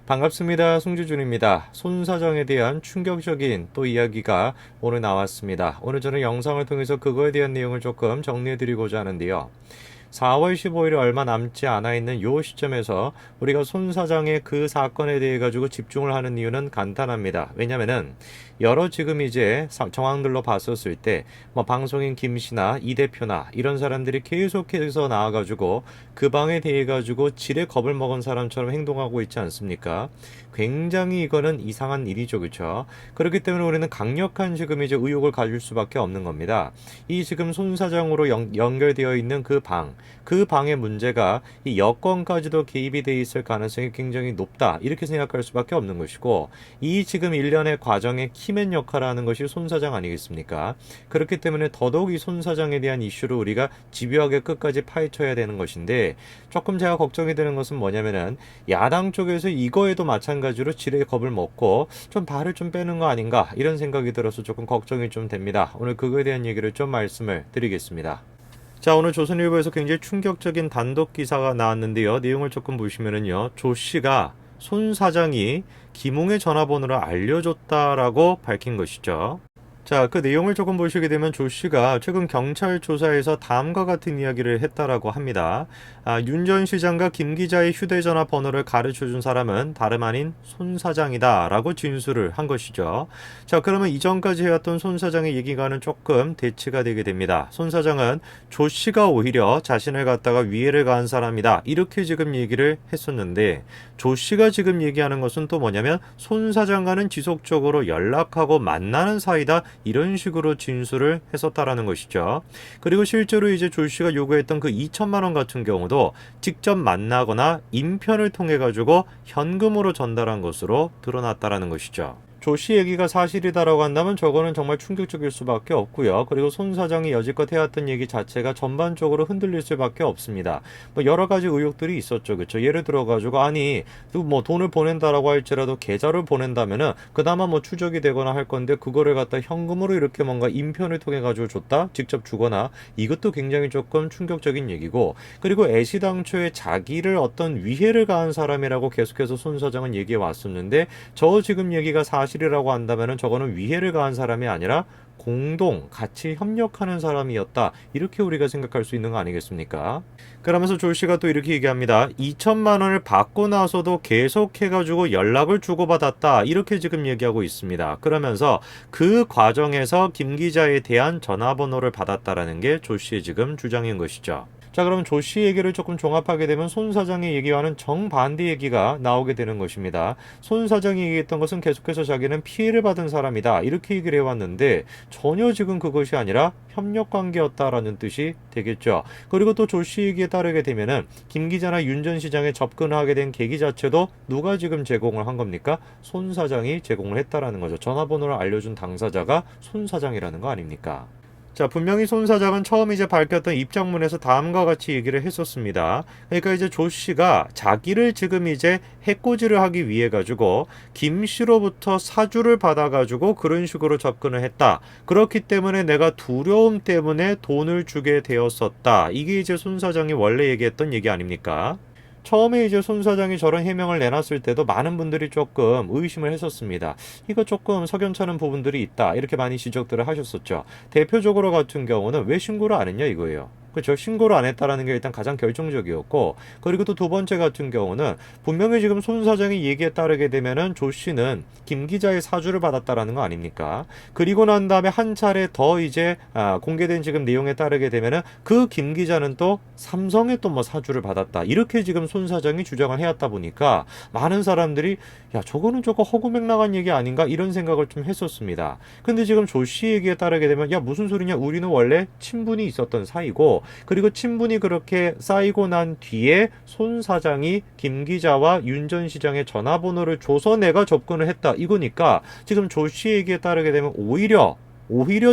반갑습니다. 송주준입니다. 손 사장에 대한 충격적인 또 이야기가 오늘 나왔습니다. 오늘 저는 영상을 통해서 그거에 대한 내용을 조금 정리해드리고자 하는데요. 4월 15일에 얼마 남지 않아 있는 요 시점에서 우리가 손 사장의 그 사건에 대해 가지고 집중을 하는 이유는 간단합니다. 왜냐면은 여러 지금 이제 정황들로 봤었을 때 뭐 방송인 김 씨나 이 대표나 이런 사람들이 계속해서 나와가지고 그 방에 대해 가지고 지레 겁을 먹은 사람처럼 행동하고 있지 않습니까? 굉장히 이거는 이상한 일이죠, 그렇죠? 그렇기 때문에 우리는 강력한 지금 이제 의혹을 가질 수밖에 없는 겁니다. 이 지금 손 사장으로 연결되어 있는 그 방의 문제가 이 여권까지도 개입이 돼 있을 가능성이 굉장히 높다. 이렇게 생각할 수밖에 없는 것이고, 이 지금 일련의 과정의 키맨 역할을 하는 것이 손 사장 아니겠습니까? 그렇기 때문에 더더욱 이 손 사장에 대한 이슈를 우리가 집요하게 끝까지 파헤쳐야 되는 것인데, 조금 제가 걱정이 되는 것은 뭐냐면은 야당 쪽에서 이거에도 마찬가지로 지레 겁을 먹고 좀 발을 좀 빼는 거 아닌가 이런 생각이 들어서 조금 걱정이 좀 됩니다. 오늘 그거에 대한 얘기를 좀 말씀을 드리겠습니다. 자, 오늘 조선일보에서 굉장히 충격적인 단독 기사가 나왔는데요. 내용을 조금 보시면은요. 조 씨가 손 사장이 김웅의 전화번호를 알려줬다라고 밝힌 것이죠. 자, 그 내용을 조금 보시게 되면 조 씨가 최근 경찰 조사에서 다음과 같은 이야기를 했다라고 합니다. 윤 전 시장과 김 기자의 휴대전화 번호를 가르쳐준 사람은 다름 아닌 손 사장이다 라고 진술을 한 것이죠. 자, 그러면 이전까지 해왔던 손 사장의 얘기가는 조금 대치가 되게 됩니다. 손 사장은 조 씨가 오히려 자신을 갖다가 위해를 가한 사람이다 이렇게 지금 얘기를 했었는데, 조 씨가 지금 얘기하는 것은 또 뭐냐면 손 사장과는 지속적으로 연락하고 만나는 사이다 이런 식으로 진술을 했었다라는 것이죠. 그리고 실제로 이제 조 씨가 요구했던 그 2천만 원 같은 경우도 직접 만나거나 인편을 통해 가지고 현금으로 전달한 것으로 드러났다라는 것이죠. 조 씨 얘기가 사실이다라고 한다면 저거는 정말 충격적일 수밖에 없고요. 그리고 손 사장이 여지껏 해왔던 얘기 자체가 전반적으로 흔들릴 수밖에 없습니다. 뭐 여러 가지 의혹들이 있었죠, 그렇죠? 예를 들어가지고 아니 뭐 돈을 보낸다라고 할지라도 계좌를 보낸다면은 그나마 뭐 추적이 되거나 할 건데 그거를 갖다 현금으로 이렇게 뭔가 인편을 통해 가지고 줬다, 직접 주거나 이것도 굉장히 조금 충격적인 얘기고, 그리고 애시당초에 자기를 어떤 위해를 가한 사람이라고 계속해서 손 사장은 얘기해 왔었는데 저 지금 얘기가 사실이라고 한다면은 저거는 위해를 가한 사람이 아니라 공동 같이 협력하는 사람이었다 이렇게 우리가 생각할 수 있는 거 아니겠습니까? 그러면서 조 씨가 또 이렇게 얘기합니다. 2천만 원을 받고 나서도 계속해가지고 연락을 주고받았다 이렇게 지금 얘기하고 있습니다. 그러면서 그 과정에서 김 기자에 대한 전화번호를 받았다라는 게 조 씨의 지금 주장인 것이죠. 자, 그럼 조 씨 얘기를 조금 종합하게 되면 손 사장의 얘기와는 정반대 얘기가 나오게 되는 것입니다. 손 사장이 얘기했던 것은 계속해서 자기는 피해를 받은 사람이다 이렇게 얘기를 해왔는데 전혀 지금 그것이 아니라 협력관계였다라는 뜻이 되겠죠. 그리고 또 조 씨 얘기에 따르게 되면은 김 기자나 윤 전 시장에 접근하게 된 계기 자체도 누가 지금 제공을 한 겁니까? 손 사장이 제공을 했다라는 거죠. 전화번호를 알려준 당사자가 손 사장이라는 거 아닙니까? 자, 분명히 손 사장은 처음 이제 밝혔던 입장문에서 다음과 같이 얘기를 했었습니다. 그러니까 이제 조 씨가 자기를 지금 이제 해코지를 하기 위해 가지고 김 씨로부터 사주를 받아 가지고 그런 식으로 접근을 했다. 그렇기 때문에 내가 두려움 때문에 돈을 주게 되었었다. 이게 이제 손 사장이 원래 얘기했던 얘기 아닙니까? 처음에 이제 손 사장이 저런 해명을 내놨을 때도 많은 분들이 조금 의심을 했었습니다. 이거 조금 석연찮은 부분들이 있다 이렇게 많이 지적들을 하셨었죠. 대표적으로 같은 경우는 왜 신고를 안 했냐 이거예요. 그렇죠. 신고를 안 했다라는 게 일단 가장 결정적이었고, 그리고 또 두 번째 같은 경우는 분명히 지금 손 사장의 얘기에 따르게 되면은 조 씨는 김 기자의 사주를 받았다라는 거 아닙니까? 그리고 난 다음에 한 차례 더 이제 공개된 지금 내용에 따르게 되면은 그 김 기자는 또 삼성에 또 뭐 사주를 받았다 이렇게 지금 손 사장이 주장을 해왔다 보니까 많은 사람들이 야 저거는 조금 허구맹랑한 얘기 아닌가 이런 생각을 좀 했었습니다. 근데 지금 조 씨 얘기에 따르게 되면 야 무슨 소리냐, 우리는 원래 친분이 있었던 사이고, 그리고 친분이 그렇게 쌓이고 난 뒤에 손 사장이 김 기자와 윤 전 시장의 전화번호를 줘서 내가 접근을 했다 이거니까 지금 조 씨 얘기에 따르게 되면 오히려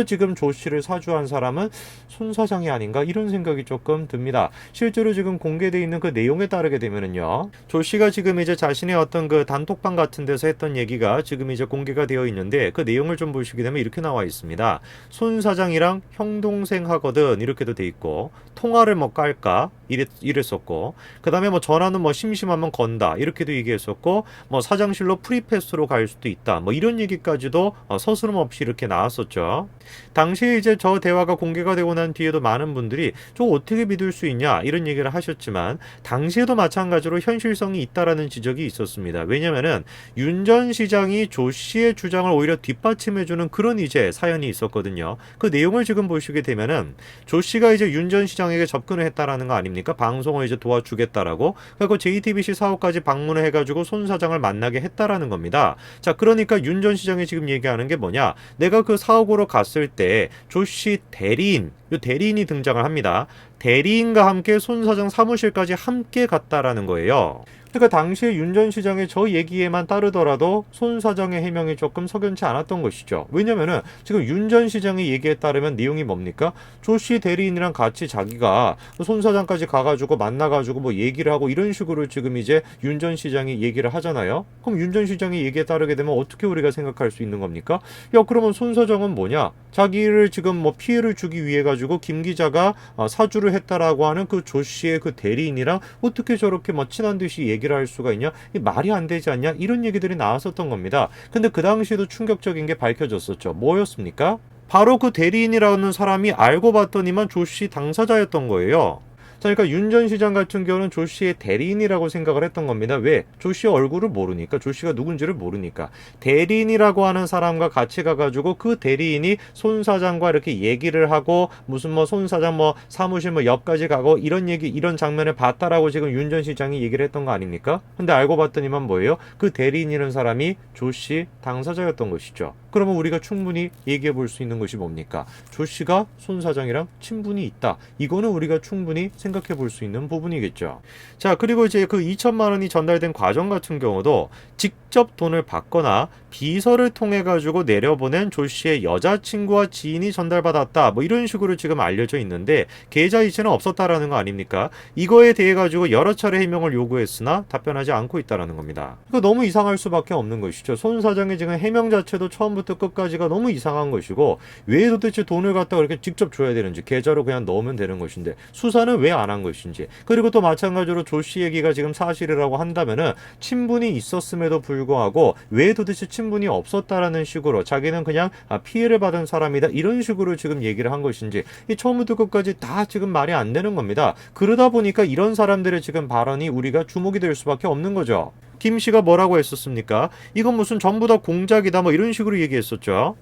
지금 조 씨를 사주한 사람은 손 사장이 아닌가 이런 생각이 조금 듭니다. 실제로 지금 공개되어 있는 그 내용에 따르게 되면은요, 조 씨가 지금 이제 자신의 어떤 그 단톡방 같은 데서 했던 얘기가 지금 이제 공개가 되어 있는데 그 내용을 좀 보시게 되면 이렇게 나와 있습니다. 손 사장이랑 형 동생 하거든 이렇게도 돼 있고, 통화를 뭐 깔까, 이랬었고, 그 다음에 뭐 전화는 뭐 심심하면 건다 이렇게도 얘기했었고, 뭐 사장실로 프리패스로 갈 수도 있다 뭐 이런 얘기까지도 서스럼 없이 이렇게 나왔었죠. 당시에 이제 저 대화가 공개가 되고 난 뒤에도 많은 분들이 저 어떻게 믿을 수 있냐 이런 얘기를 하셨지만, 당시에도 마찬가지로 현실성이 있다라는 지적이 있었습니다. 왜냐면은 윤 전 시장이 조 씨의 주장을 오히려 뒷받침해주는 그런 이제 사연이 있었거든요. 그 내용을 지금 보시게 되면은 조 씨가 이제 윤 전 시장에게 접근을 했다라는 거 아닙니까? 방송을 이제 도와주겠다라고. 그리고 JTBC 사옥까지 방문을 해가지고 손 사장을 만나게 했다라는 겁니다. 자, 그러니까 윤 전 시장이 지금 얘기하는 게 뭐냐? 내가 그 사옥으로 갔을 때 조 씨 대리인, 요 대리인이 등장을 합니다. 대리인과 함께 손 사장 사무실까지 함께 갔다라는 거예요. 그러니까 당시에 윤 전 시장의 저 얘기에만 따르더라도 손 사장의 해명이 조금 석연치 않았던 것이죠. 왜냐면은 지금 윤 전 시장의 얘기에 따르면 내용이 뭡니까? 조 씨 대리인이랑 같이 자기가 손 사장까지 가가지고 만나가지고 뭐 얘기를 하고 이런 식으로 지금 이제 윤 전 시장이 얘기를 하잖아요. 그럼 윤 전 시장의 얘기에 따르게 되면 어떻게 우리가 생각할 수 있는 겁니까? 야, 그러면 손 사장은 뭐냐? 자기를 지금 뭐 피해를 주기 위해 가지고 김 기자가 사주를 했다라고 하는 그 조 씨의 그 대리인이랑 어떻게 저렇게 뭐 친한 듯이 얘기를 할 수가 있냐? 이 말이 안 되지 않냐? 이런 얘기들이 나왔었던 겁니다. 근데 그 당시에도 충격적인 게 밝혀졌었죠. 뭐였습니까? 바로 그 대리인이라는 사람이 알고 봤더니만 조 씨 당사자였던 거예요. 자, 그러니까 윤 전 시장 같은 경우는 조 씨의 대리인이라고 생각을 했던 겁니다. 왜? 조 씨의 얼굴을 모르니까, 조 씨가 누군지를 모르니까. 대리인이라고 하는 사람과 같이 가가지고 그 대리인이 손 사장과 이렇게 얘기를 하고 무슨 뭐 손 사장 뭐 사무실 뭐 옆까지 가고 이런 얘기, 이런 장면을 봤다라고 지금 윤 전 시장이 얘기를 했던 거 아닙니까? 근데 알고 봤더니만 뭐예요? 그 대리인이라는 사람이 조 씨 당사자였던 것이죠. 그러면 우리가 충분히 얘기해 볼 수 있는 것이 뭡니까? 조 씨가 손 사장이랑 친분이 있다. 이거는 우리가 충분히 생각해 볼 수 있는 부분이겠죠. 자, 그리고 이제 그 2천만 원이 전달된 과정 같은 경우도 직접 돈을 받거나 비서를 통해 가지고 내려보낸 조 씨의 여자친구와 지인이 전달받았다. 뭐 이런 식으로 지금 알려져 있는데 계좌이체는 없었다라는 거 아닙니까? 이거에 대해 가지고 여러 차례 해명을 요구했으나 답변하지 않고 있다라는 겁니다. 이거 너무 이상할 수밖에 없는 것이죠. 손 사장의 지금 해명 자체도 처음부터 끝까지가 너무 이상한 것이고, 왜 도대체 돈을 갖다가 이렇게 직접 줘야 되는지, 계좌로 그냥 넣으면 되는 것인데 수사는 왜 안 한 것인지. 그리고 또 마찬가지로 조 씨 얘기가 지금 사실이라고 한다면은 친분이 있었음에도 불구하고 왜 도대체 친분이 없었다라는 식으로 자기는 그냥 피해를 받은 사람이다 이런 식으로 지금 얘기를 한 것인지, 이 처음부터 끝까지 다 지금 말이 안 되는 겁니다. 그러다 보니까 이런 사람들의 지금 발언이 우리가 주목이 될 수밖에 없는 거죠. 김 씨가 뭐라고 했었습니까? 이건 무슨 전부 다 공작이다 뭐 이런 식으로 얘기했었죠.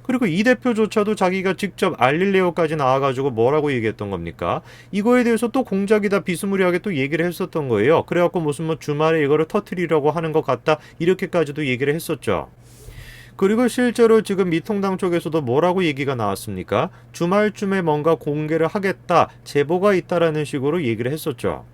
그리고 이 대표조차도 자기가 직접 알릴레오까지 나와가지고 뭐라고 얘기했던 겁니까? 이거에 대해서 또 공작이다 비스무리하게 또 얘기를 했었던 거예요. 그래갖고 무슨 뭐 주말에 이거를 터트리려고 하는 것 같다 이렇게까지도 얘기를 했었죠. 그리고 실제로 지금 미통당 쪽에서도 뭐라고 얘기가 나왔습니까? 주말쯤에 뭔가 공개를 하겠다, 제보가 있다라는 식으로 얘기를 했었죠.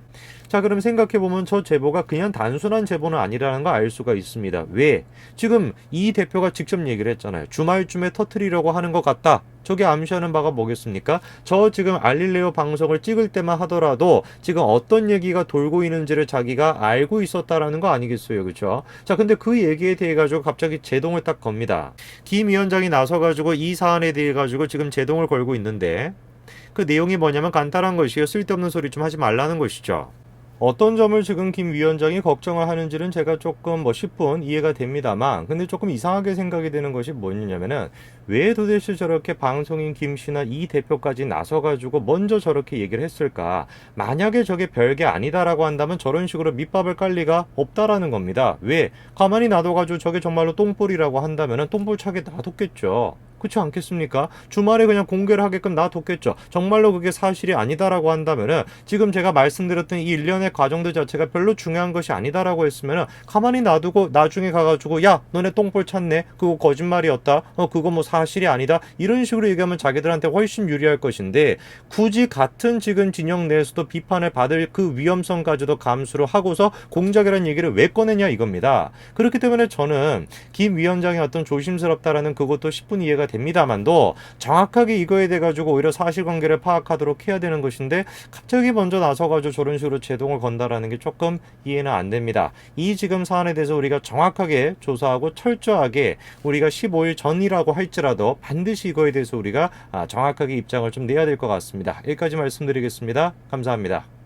자, 그럼 생각해보면 저 제보가 그냥 단순한 제보는 아니라는 걸 알 수가 있습니다. 왜? 지금 이 대표가 직접 얘기를 했잖아요. 주말쯤에 터트리려고 하는 것 같다. 저게 암시하는 바가 뭐겠습니까? 저 지금 알릴레오 방송을 찍을 때만 하더라도 지금 어떤 얘기가 돌고 있는지를 자기가 알고 있었다라는 거 아니겠어요, 그렇죠? 자, 근데 그 얘기에 대해 가지고 갑자기 제동을 딱 겁니다. 김 위원장이 나서 가지고 이 사안에 대해 가지고 지금 제동을 걸고 있는데, 그 내용이 뭐냐면 간단한 것이에요. 쓸데없는 소리 좀 하지 말라는 것이죠. 어떤 점을 지금 김 위원장이 걱정을 하는지는 제가 조금 뭐 10분 이해가 됩니다만, 근데 조금 이상하게 생각이 되는 것이 뭐냐면은 왜 도대체 저렇게 방송인 김 씨나 이 대표까지 나서가지고 먼저 저렇게 얘기를 했을까? 만약에 저게 별게 아니다라고 한다면 저런 식으로 밑밥을 깔 리가 없다라는 겁니다. 왜? 가만히 놔둬가지고 저게 정말로 똥볼이라고 한다면은 똥볼 차게 놔뒀겠죠. 그렇지 않겠습니까? 주말에 그냥 공개를 하게끔 놔뒀겠죠. 정말로 그게 사실이 아니다라고 한다면은 지금 제가 말씀드렸던 이 일련의 과정들 자체가 별로 중요한 것이 아니다라고 했으면은 가만히 놔두고 나중에 가가지고 야, 너네 똥볼 찾네, 그거 거짓말이었다, 그거 뭐 사실이 아니다 이런 식으로 얘기하면 자기들한테 훨씬 유리할 것인데, 굳이 같은 지금 진영 내에서도 비판을 받을 그 위험성까지도 감수를 하고서 공작이라는 얘기를 왜 꺼내냐 이겁니다. 그렇기 때문에 저는 김 위원장의 어떤 조심스럽다라는 그것도 10분 이해가 됩니다만도 정확하게 이거에 대해 가지고 오히려 사실관계를 파악하도록 해야 되는 것인데 갑자기 먼저 나서가지고 저런 식으로 제동을 건다라는 게 조금 이해는 안 됩니다. 이 지금 사안에 대해서 우리가 정확하게 조사하고 철저하게 우리가 15일 전이라고 할지라도 반드시 이거에 대해서 우리가 정확하게 입장을 좀 내야 될 것 같습니다. 여기까지 말씀드리겠습니다. 감사합니다.